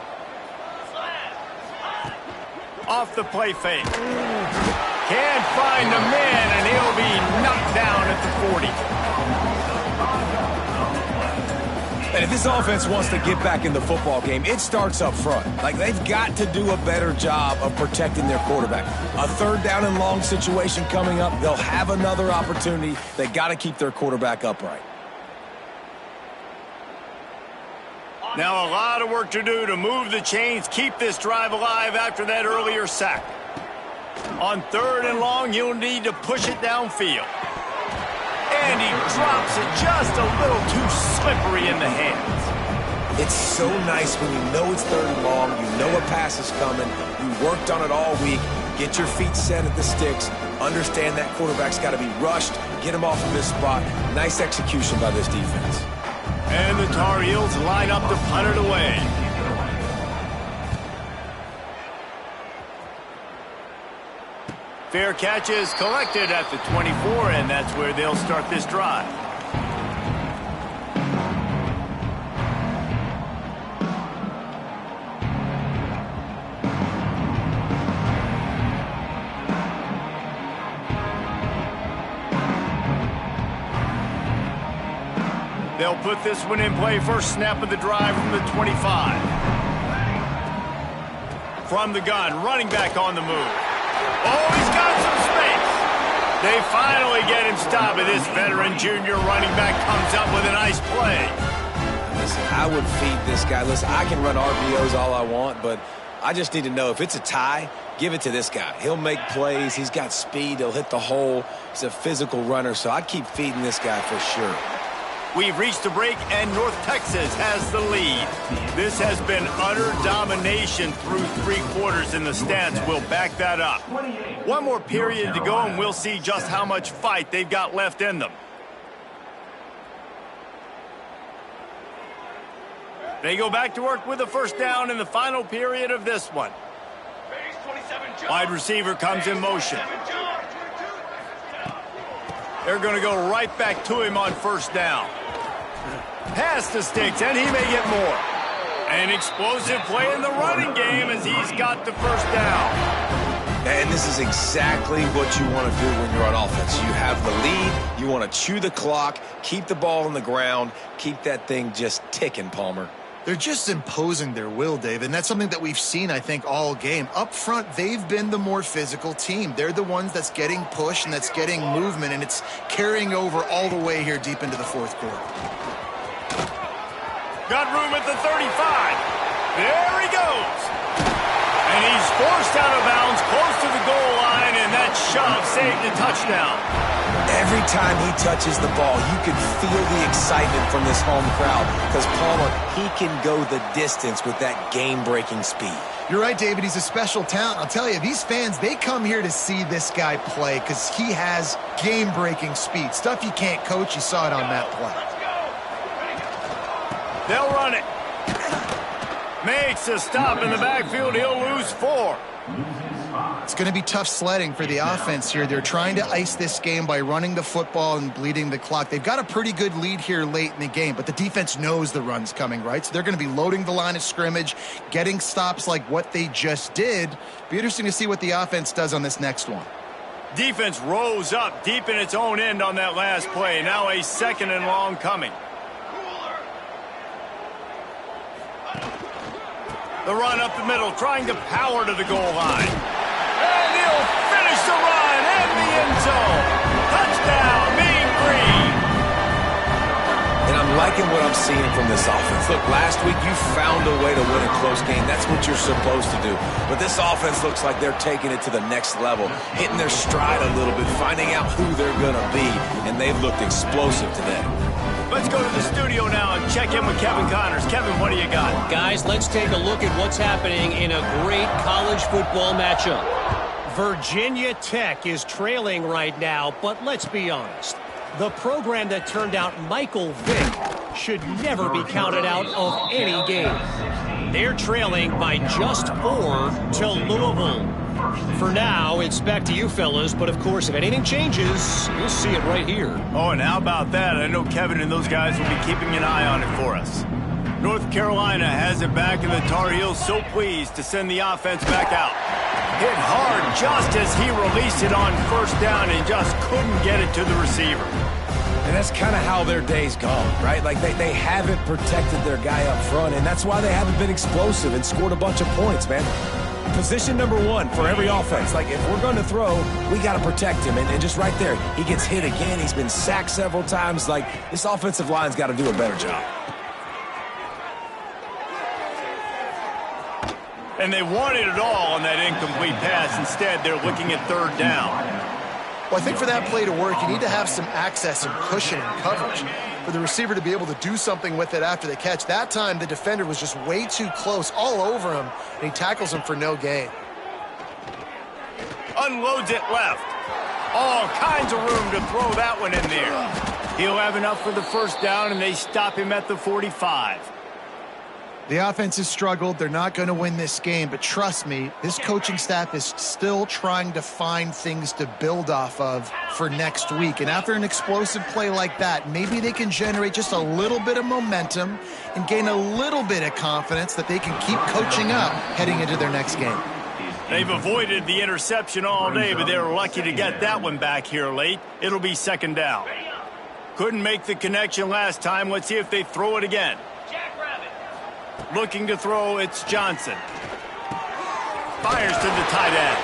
Off the play fake. Can't find the man, and he'll be knocked down at the 40. And if this offense wants to get back in the football game, it starts up front. Like, they've got to do a better job of protecting their quarterback. A third down and long situation coming up. They'll have another opportunity. They got to keep their quarterback upright. Now a lot of work to do to move the chains, keep this drive alive after that earlier sack. On third and long, you'll need to push it downfield. And he drops it just a little too slippery in the hands. It's so nice when you know it's third and long, you know a pass is coming, you worked on it all week, get your feet set at the sticks, understand that quarterback's got to be rushed, get him off of this spot. Nice execution by this defense. And the Tar Heels line up to punt it away. Fair catch is collected at the 24, and that's where they'll start this drive. They'll put this one in play. First snap of the drive from the 25. From the gun, running back on the move. Oh, he's got some space. They finally get him stopped, and this veteran junior running back comes up with a nice play. Listen, I would feed this guy. Listen, I can run RPOs all I want, but I just need to know if it's a tie, give it to this guy. He'll make plays. He's got speed. He'll hit the hole. He's a physical runner, so I'd keep feeding this guy for sure. We've reached the break, and North Texas has the lead. This has been utter domination through three quarters, and the stats will back that up. One more period to go, and we'll see just how much fight they've got left in them. They go back to work with a first down in the final period of this one. Wide receiver comes in motion. They're going to go right back to him on first down. Pass the sticks, and he may get more. An explosive play in the running game as he's got the first down. And this is exactly what you want to do when you're on offense. You have the lead, you want to chew the clock, keep the ball on the ground, keep that thing just ticking, Palmer. They're just imposing their will, David, and that's something that we've seen, I think, all game. Up front, they've been the more physical team. They're the ones that's getting pushed and that's getting movement, and it's carrying over all the way here deep into the fourth quarter. Got room at the 35. There he goes. And he's forced out of bounds close to the goal line, and that shove saved a touchdown. Every time he touches the ball, you can feel the excitement from this home crowd because Palmer, he can go the distance with that game-breaking speed. You're right, David. He's a special talent. I'll tell you, these fans, they come here to see this guy play because he has game-breaking speed. Stuff you can't coach. You saw it on that play. They'll run it. Makes a stop in the backfield. He'll lose 4. It's going to be tough sledding for the offense here. They're trying to ice this game by running the football and bleeding the clock. They've got a pretty good lead here late in the game, but the defense knows the run's coming, right? So they're going to be loading the line of scrimmage, getting stops like what they just did. Be interesting to see what the offense does on this next one. Defense rose up deep in its own end on that last play. Now a second and long coming. The run up the middle, trying to power to the goal line. And he'll finish the run and the end zone. Touchdown, Mean Green. And I'm liking what I'm seeing from this offense. Look, last week you found a way to win a close game. That's what you're supposed to do. But this offense looks like they're taking it to the next level, hitting their stride a little bit, finding out who they're going to be, and they've looked explosive today. Let's go to the studio now and check in with Kevin Connors. Kevin, what do you got? Guys, let's take a look at what's happening in a great college football matchup. Virginia Tech is trailing right now, but let's be honest. The program that turned out Michael Vick should never be counted out of any game. They're trailing by just 4 to Louisville. For now, it's back to you fellas, but of course, if anything changes, you'll see it right here. Oh, and how about that? I know Kevin and those guys will be keeping an eye on it for us. North Carolina has it back, and the Tar Heels so pleased to send the offense back out. Hit hard just as he released it on first down and just couldn't get it to the receiver. And that's kind of how their day's gone, right? Like they haven't protected their guy up front, and that's why they haven't been explosive and scored a bunch of points, man. Position number 1 for every offense. Like, if we're going to throw, we got to protect him. And just right there, he gets hit again. He's been sacked several times. Like, this offensive line's got to do a better job. And they wanted it all on that incomplete pass. Instead, they're looking at third down. Well, I think for that play to work, you need to have some access and cushion and coverage for the receiver to be able to do something with it after the catch. That time, the defender was just way too close, all over him, and he tackles him for no gain. Unloads it left. All kinds of room to throw that one in there. He'll have enough for the first down, and they stop him at the 45. The offense has struggled. They're not going to win this game, but trust me, this coaching staff is still trying to find things to build off of for next week. And after an explosive play like that, maybe they can generate just a little bit of momentum and gain a little bit of confidence that they can keep coaching up heading into their next game. They've avoided the interception all day, but they were lucky to get that one back here late. It'll be second down. Couldn't make the connection last time. Let's see if they throw it again. Looking to throw, it's Johnson. Fires to the tight end.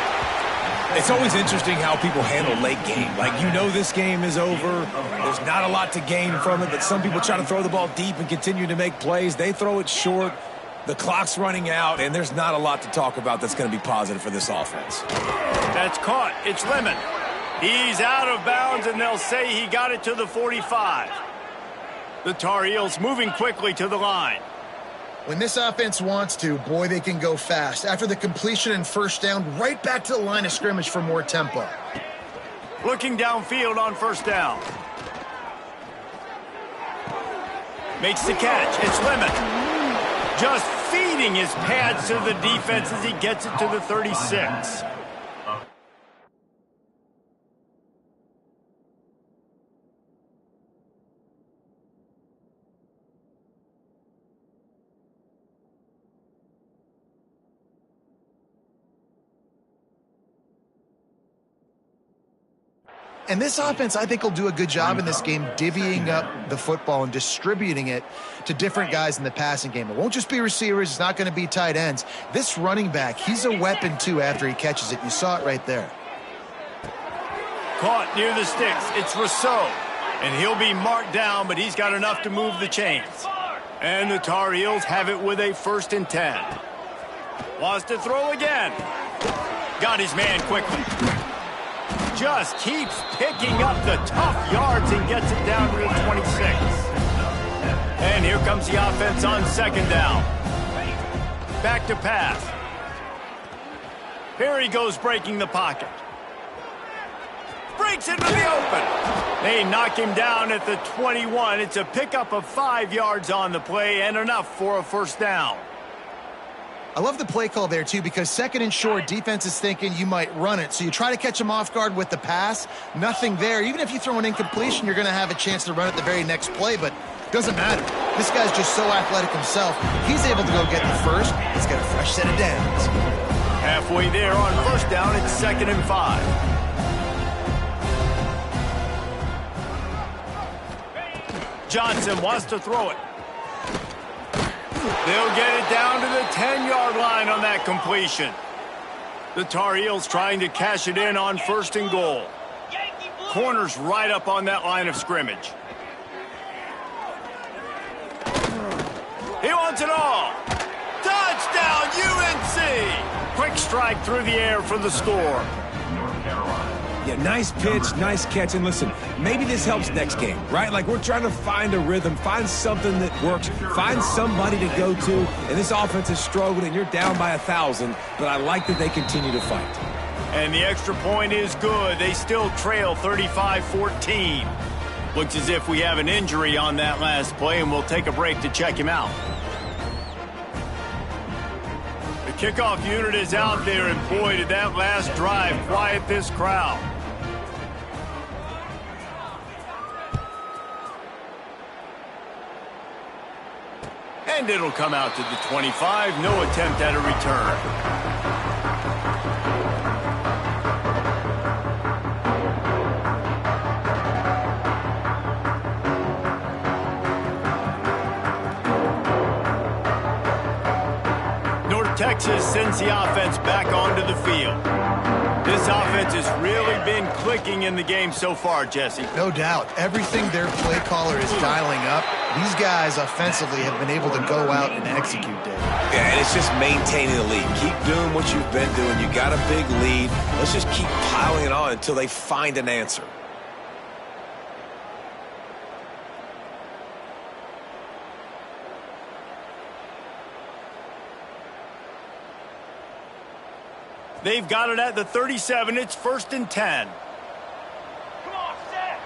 It's always interesting how people handle late game. Like, you know this game is over. There's not a lot to gain from it, but some people try to throw the ball deep and continue to make plays. They throw it short. The clock's running out, and there's not a lot to talk about that's going to be positive for this offense. That's caught. It's Lemon. He's out of bounds, and they'll say he got it to the 45. The Tar Heels moving quickly to the line. When this offense wants to, boy, they can go fast. After the completion and first down, right back to the line of scrimmage for more tempo. Looking downfield on first down. Makes the catch. It's Lemon. Just feeding his pads to the defense as he gets it to the 36. And this offense, I think, will do a good job in this game divvying up the football and distributing it to different guys in the passing game. It won't just be receivers. It's not going to be tight ends. This running back, he's a weapon, too, after he catches it. You saw it right there. Caught near the sticks. It's Rousseau. And he'll be marked down, but he's got enough to move the chains. And the Tar Heels have it with a 1st and 10. Wants to throw again. Got his man quickly. Just keeps picking up the tough yards and gets it down to the 26. And here comes the offense on second down. Back to pass. Here he goes breaking the pocket. Breaks into the open. They knock him down at the 21. It's a pickup of 5 yards on the play and enough for a first down. I love the play call there, too, because second and short, defense is thinking you might run it. So you try to catch them off guard with the pass. Nothing there. Even if you throw an incompletion, you're going to have a chance to run it the very next play, but it doesn't matter. This guy's just so athletic himself. He's able to go get the first. He's got a fresh set of downs. Halfway there on first down, it's 2nd and 5. Johnson wants to throw it. They'll get it down to the 10-yard line on that completion. The Tar Heels trying to cash it in on 1st and goal. Corners right up on that line of scrimmage. He wants it all. Touchdown, UNC! Quick strike through the air for the score. Yeah, nice pitch, nice catch. And listen, maybe this helps next game, right? Like, we're trying to find a rhythm, find something that works, find somebody to go to. And this offense has struggled, and you're down by 1,000, but I like that they continue to fight. And the extra point is good. They still trail 35-14. Looks as if we have an injury on that last play, and we'll take a break to check him out. The kickoff unit is out there, and boy, did that last drive quiet this crowd. And it'll come out to the 25. No attempt at a return. Texas sends the offense back onto the field. This offense has really been clicking in the game so far, Jesse. No doubt. Everything their play caller is dialing up, these guys offensively have been able to go out and execute, Dave. Yeah, and it's just maintaining the lead. Keep doing what you've been doing. You got a big lead. Let's just keep piling it on until they find an answer. They've got it at the 37. It's 1st and 10. Come on, set.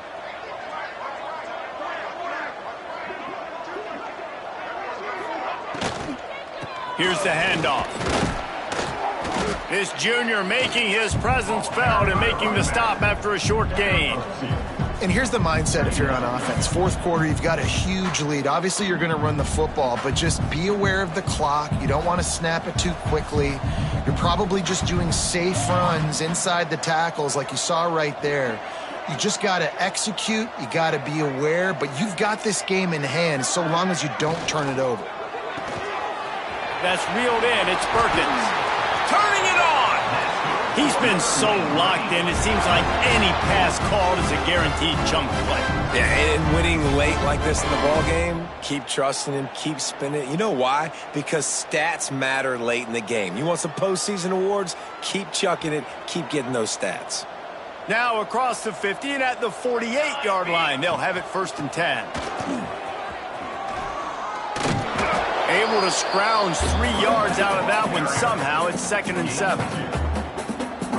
Here's the handoff. This junior making his presence felt and making the stop after a short gain. And here's the mindset if you're on offense. Fourth quarter, you've got a huge lead. Obviously, you're going to run the football, but just be aware of the clock. You don't want to snap it too quickly. You're probably just doing safe runs inside the tackles like you saw right there. You just got to execute. You got to be aware, but you've got this game in hand so long as you don't turn it over. That's reeled in. It's Perkins. Turning it on. He's been so locked in, it seems like any pass called is a guaranteed chunk play. Yeah, and winning late like this in the ball game, keep trusting him, keep spinning it. You know why? Because stats matter late in the game. You want some postseason awards? Keep chucking it, keep getting those stats. Now across the 50 and at the 48-yard line, they'll have it 1st and 10. Able to scrounge 3 yards out of that one somehow. It's 2nd and 7.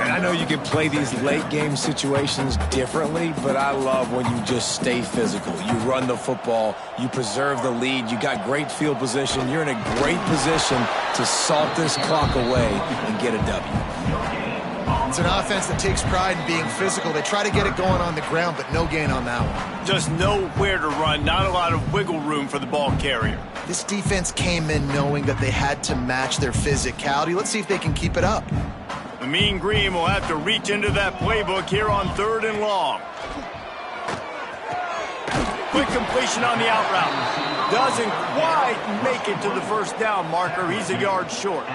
And I know you can play these late game situations differently, but I love when you just stay physical. You run the football, you preserve the lead, you got great field position, you're in a great position to salt this clock away and get a W. It's an offense that takes pride in being physical. They try to get it going on the ground, but no gain on that one. Just nowhere to run, not a lot of wiggle room for the ball carrier. This defense came in knowing that they had to match their physicality. Let's see if they can keep it up. The Mean Green will have to reach into that playbook here on 3rd and long. Quick completion on the out route. Doesn't quite make it to the 1st down marker. He's a yard short.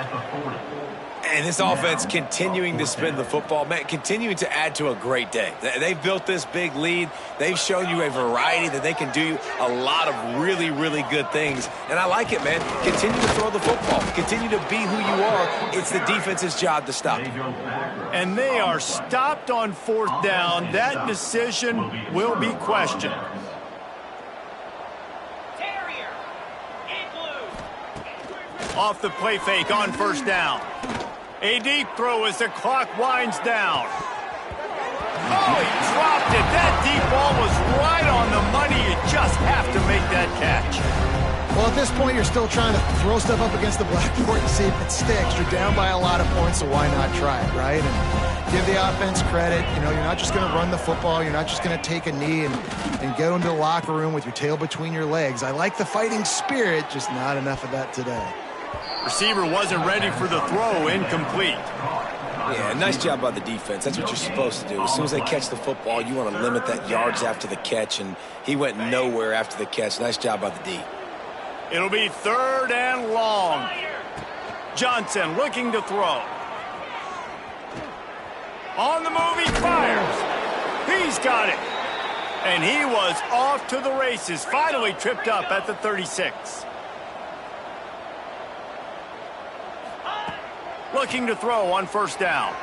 And this offense continuing to spin the football, man, continuing to add to a great day. They've built this big lead. They've shown you a variety that they can do a lot of really, really good things. And I like it, man. Continue to throw the football. Continue to be who you are. It's the defense's job to stop. And they are stopped on 4th down. That decision will be questioned. Terrier. Igloo. Off the play fake on 1st down. A deep throw as the clock winds down. Oh, he dropped it. That deep ball was right on the money. You just have to make that catch. Well, at this point, you're still trying to throw stuff up against the blackboard and see if it sticks. You're down by a lot of points, so why not try it, right? And give the offense credit. You know, you're not just going to run the football. You're not just going to take a knee and go into the locker room with your tail between your legs. I like the fighting spirit, just not enough of that today. Receiver wasn't ready for the throw, incomplete. Yeah, nice job by the defense. That's what you're supposed to do. As soon as they catch the football, you want to limit that yards after the catch, and he went nowhere after the catch. Nice job by the D. It'll be 3rd and long. Johnson looking to throw. On the move, he fires. He's got it. And he was off to the races, finally tripped up at the 36. Looking to throw on 1st down.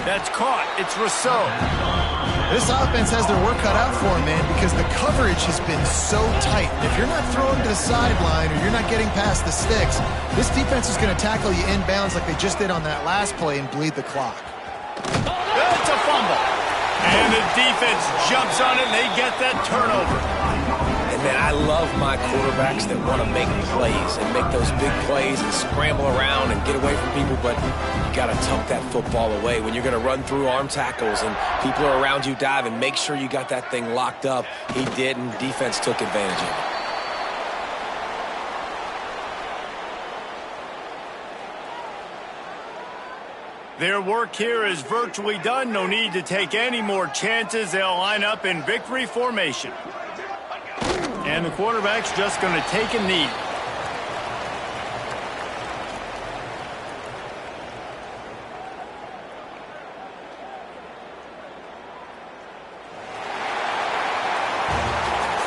That's caught. It's Rousseau. This offense has their work cut out for them, man, because the coverage has been so tight. If you're not throwing to the sideline or you're not getting past the sticks, this defense is going to tackle you inbounds like they just did on that last play and bleed the clock. It's a fumble. And the defense jumps on it, and they get that turnover. And, man, I love my quarterbacks that want to make plays and make those big plays and scramble around and get away from people, but you got to tuck that football away. When you're going to run through arm tackles and people are around you diving, make sure you got that thing locked up. He didn't. Defense took advantage of it. Their work here is virtually done. No need to take any more chances. They'll line up in victory formation. And the quarterback's just going to take a knee.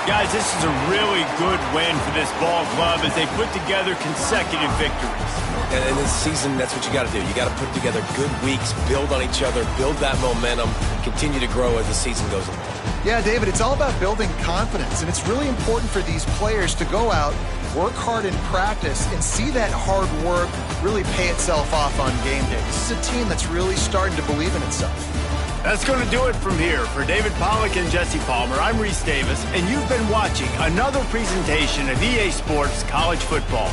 Guys, this is a really good win for this ball club as they put together consecutive victories. And in this season, that's what you got to do. You got to put together good weeks, build on each other, build that momentum, continue to grow as the season goes along. Yeah, David, it's all about building confidence, and it's really important for these players to go out, work hard in practice, and see that hard work really pay itself off on game day. This is a team that's really starting to believe in itself. That's going to do it from here. For David Pollack and Jesse Palmer, I'm Reese Davis, and you've been watching another presentation of EA Sports College Football.